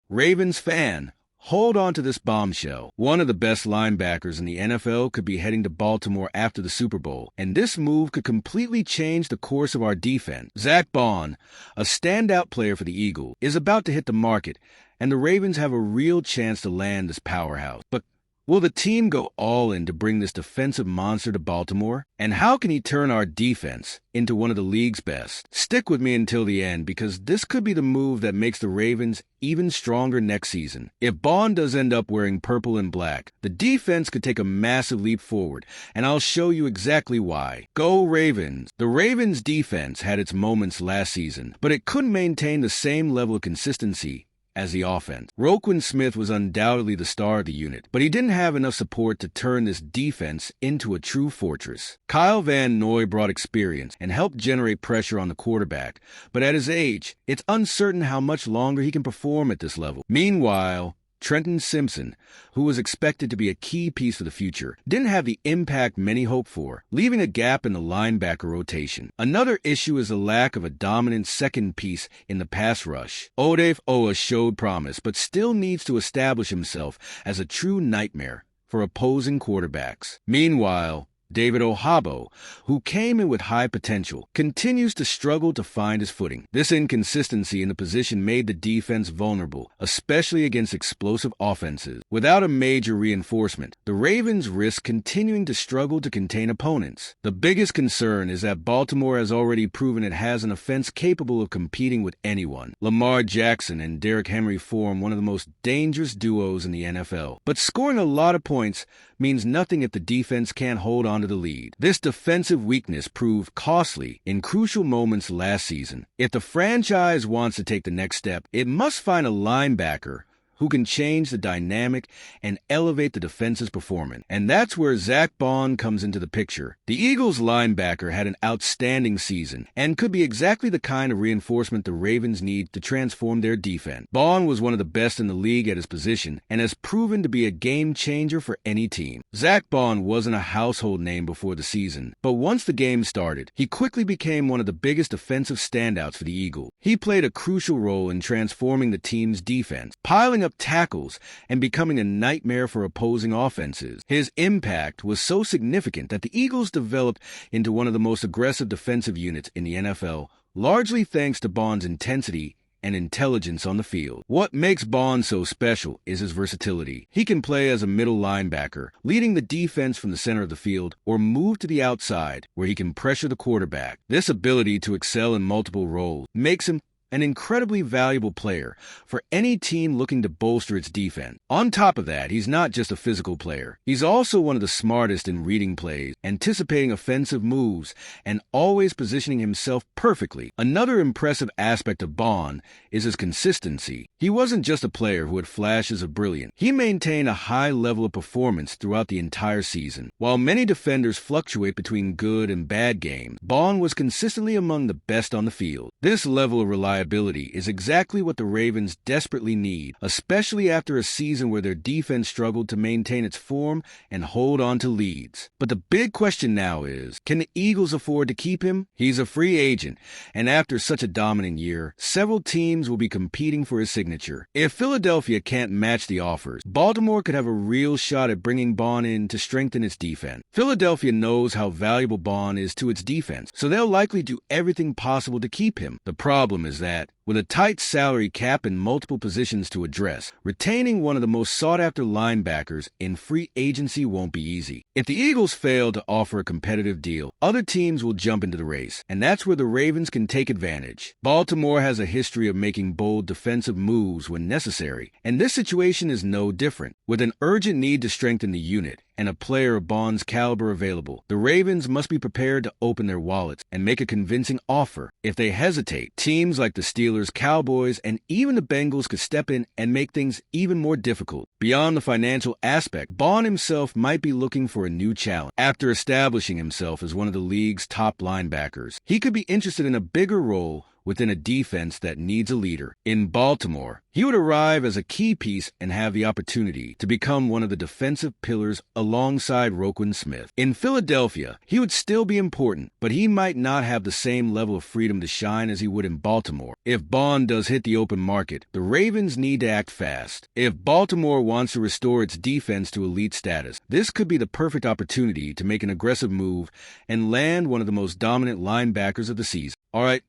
Ravens fan, hold on to this bombshell. One of the best linebackers in the NFL could be heading to Baltimore after the Super Bowl, and this move could completely change the course of our defense. Zack Baun, a standout player for the Eagles, is about to hit the market, and the Ravens have a real chance to land this powerhouse. But will the team go all in to bring this defensive monster to Baltimore? And how can he turn our defense into one of the league's best? Stick with me until the end, because this could be the move that makes the Ravens even stronger next season. If Baun does end up wearing purple and black, the defense could take a massive leap forward, and I'll show you exactly why. Go Ravens! The Ravens' defense had its moments last season, but it couldn't maintain the same level of consistency as the offense. Roquan Smith was undoubtedly the star of the unit, but he didn't have enough support to turn this defense into a true fortress. Kyle Van Noy brought experience and helped generate pressure on the quarterback, but at his age, it's uncertain how much longer he can perform at this level. Meanwhile, Trenton Simpson, who was expected to be a key piece for the future, didn't have the impact many hoped for, leaving a gap in the linebacker rotation. Another issue is the lack of a dominant second piece in the pass rush. Odafe Oweh showed promise, but still needs to establish himself as a true nightmare for opposing quarterbacks. Meanwhile, David Ojabo, who came in with high potential, continues to struggle to find his footing. This inconsistency in the position made the defense vulnerable, especially against explosive offenses. Without a major reinforcement, the Ravens risk continuing to struggle to contain opponents. The biggest concern is that Baltimore has already proven it has an offense capable of competing with anyone. Lamar Jackson and Derrick Henry form one of the most dangerous duos in the NFL. But scoring a lot of points means nothing if the defense can't hold on to the lead. This defensive weakness proved costly in crucial moments last season. If the franchise wants to take the next step, it must find a linebacker who can change the dynamic and elevate the defense's performance. And that's where Zack Baun comes into the picture. The Eagles linebacker had an outstanding season and could be exactly the kind of reinforcement the Ravens need to transform their defense. Baun was one of the best in the league at his position and has proven to be a game changer for any team. Zack Baun wasn't a household name before the season, but once the game started, he quickly became one of the biggest defensive standouts for the Eagles. He played a crucial role in transforming the team's defense, piling up tackles and becoming a nightmare for opposing offenses. His impact was so significant that the Eagles developed into one of the most aggressive defensive units in the NFL, largely thanks to Baun's intensity and intelligence on the field. What makes Baun so special is his versatility. He can play as a middle linebacker, leading the defense from the center of the field, or move to the outside, where he can pressure the quarterback. This ability to excel in multiple roles makes him an incredibly valuable player for any team looking to bolster its defense. On top of that, he's not just a physical player. He's also one of the smartest in reading plays, anticipating offensive moves, and always positioning himself perfectly. Another impressive aspect of Baun is his consistency. He wasn't just a player who had flashes of brilliance. He maintained a high level of performance throughout the entire season. While many defenders fluctuate between good and bad games, Baun was consistently among the best on the field. This level of reliability is exactly what the Ravens desperately need, especially after a season where their defense struggled to maintain its form and hold on to leads. But the big question now is, can the Eagles afford to keep him? He's a free agent, and after such a dominant year, several teams will be competing for his signature. If Philadelphia can't match the offers, Baltimore could have a real shot at bringing Baun in to strengthen its defense. Philadelphia knows how valuable Baun is to its defense, so they'll likely do everything possible to keep him. The problem is that, with a tight salary cap and multiple positions to address, retaining one of the most sought-after linebackers in free agency won't be easy. If the Eagles fail to offer a competitive deal, other teams will jump into the race, and that's where the Ravens can take advantage. Baltimore has a history of making bold defensive moves when necessary, and this situation is no different. With an urgent need to strengthen the unit, and a player of Baun's caliber available, the Ravens must be prepared to open their wallets and make a convincing offer. If they hesitate, teams like the Steelers, Cowboys, and even the Bengals could step in and make things even more difficult. Beyond the financial aspect, Baun himself might be looking for a new challenge. After establishing himself as one of the league's top linebackers, he could be interested in a bigger role within a defense that needs a leader. In Baltimore, he would arrive as a key piece and have the opportunity to become one of the defensive pillars alongside Roquan Smith. In Philadelphia, he would still be important, but he might not have the same level of freedom to shine as he would in Baltimore. If Bond does hit the open market, the Ravens need to act fast. If Baltimore wants to restore its defense to elite status, this could be the perfect opportunity to make an aggressive move and land one of the most dominant linebackers of the season. All right,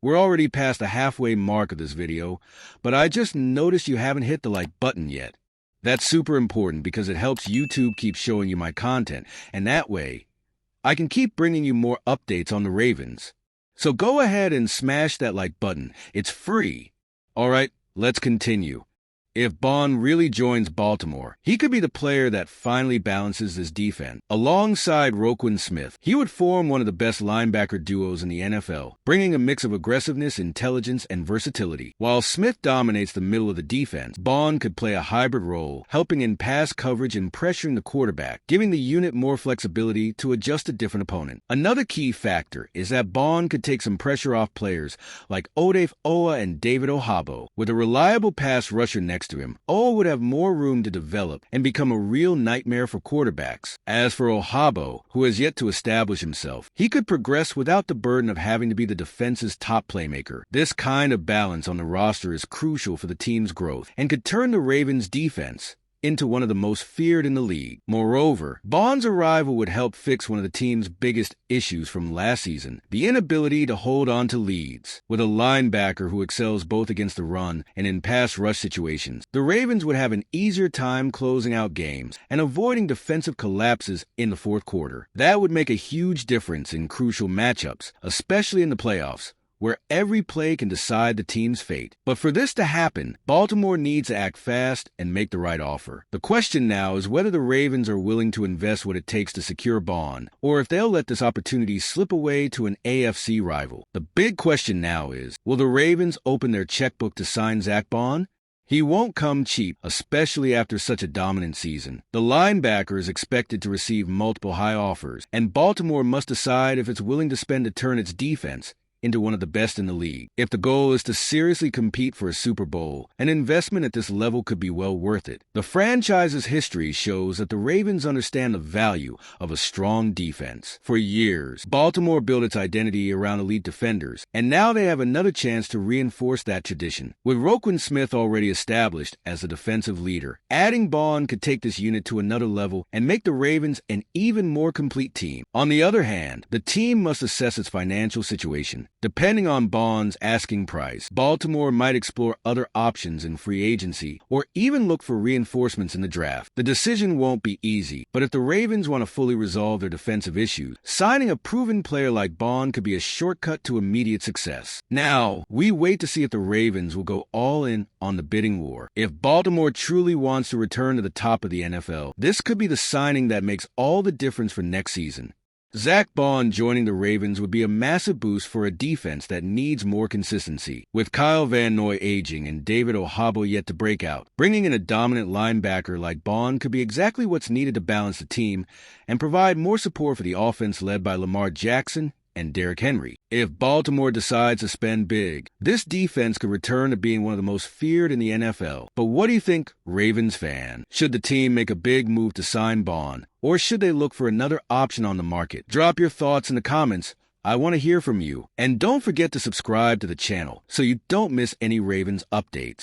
we're already past the halfway mark of this video, but I just noticed you haven't hit the like button yet. That's super important because it helps YouTube keep showing you my content, and that way, I can keep bringing you more updates on the Ravens. So go ahead and smash that like button. It's free. All right, let's continue. If Bond really joins Baltimore, he could be the player that finally balances his defense. Alongside Roquan Smith, he would form one of the best linebacker duos in the NFL, bringing a mix of aggressiveness, intelligence, and versatility. While Smith dominates the middle of the defense, Bond could play a hybrid role, helping in pass coverage and pressuring the quarterback, giving the unit more flexibility to adjust to different opponents. Another key factor is that Bond could take some pressure off players like Odafe Oweh and David Ojabo. With a reliable pass rusher next to him, Oweh would have more room to develop and become a real nightmare for quarterbacks. As for Ojabo, who has yet to establish himself, he could progress without the burden of having to be the defense's top playmaker. This kind of balance on the roster is crucial for the team's growth and could turn the Ravens' defense into one of the most feared in the league. Moreover, Bond's arrival would help fix one of the team's biggest issues from last season, the inability to hold on to leads. With a linebacker who excels both against the run and in pass rush situations, the Ravens would have an easier time closing out games and avoiding defensive collapses in the fourth quarter. That would make a huge difference in crucial matchups, especially in the playoffs, where every play can decide the team's fate. But for this to happen, Baltimore needs to act fast and make the right offer. The question now is whether the Ravens are willing to invest what it takes to secure Bond, or if they'll let this opportunity slip away to an AFC rival. The big question now is, will the Ravens open their checkbook to sign Zack Bond? He won't come cheap, especially after such a dominant season. The linebacker is expected to receive multiple high offers, and Baltimore must decide if it's willing to spend to turn its defense into one of the best in the league. If the goal is to seriously compete for a Super Bowl, an investment at this level could be well worth it. The franchise's history shows that the Ravens understand the value of a strong defense. For years, Baltimore built its identity around elite defenders, and now they have another chance to reinforce that tradition. With Roquan Smith already established as a defensive leader, adding Bond could take this unit to another level and make the Ravens an even more complete team. On the other hand, the team must assess its financial situation. Depending on Bond's asking price, Baltimore might explore other options in free agency or even look for reinforcements in the draft. The decision won't be easy, but if the Ravens want to fully resolve their defensive issues, signing a proven player like Bond could be a shortcut to immediate success. Now, we wait to see if the Ravens will go all in on the bidding war. If Baltimore truly wants to return to the top of the NFL, this could be the signing that makes all the difference for next season. Zack Bond joining the Ravens would be a massive boost for a defense that needs more consistency. With Kyle Van Noy aging and David Ojabo yet to break out, bringing in a dominant linebacker like Bond could be exactly what's needed to balance the team and provide more support for the offense led by Lamar Jackson and Derrick Henry. If Baltimore decides to spend big, this defense could return to being one of the most feared in the NFL. But what do you think, Ravens fan? Should the team make a big move to sign Bond, or should they look for another option on the market? Drop your thoughts in the comments. I want to hear from you. And don't forget to subscribe to the channel so you don't miss any Ravens updates.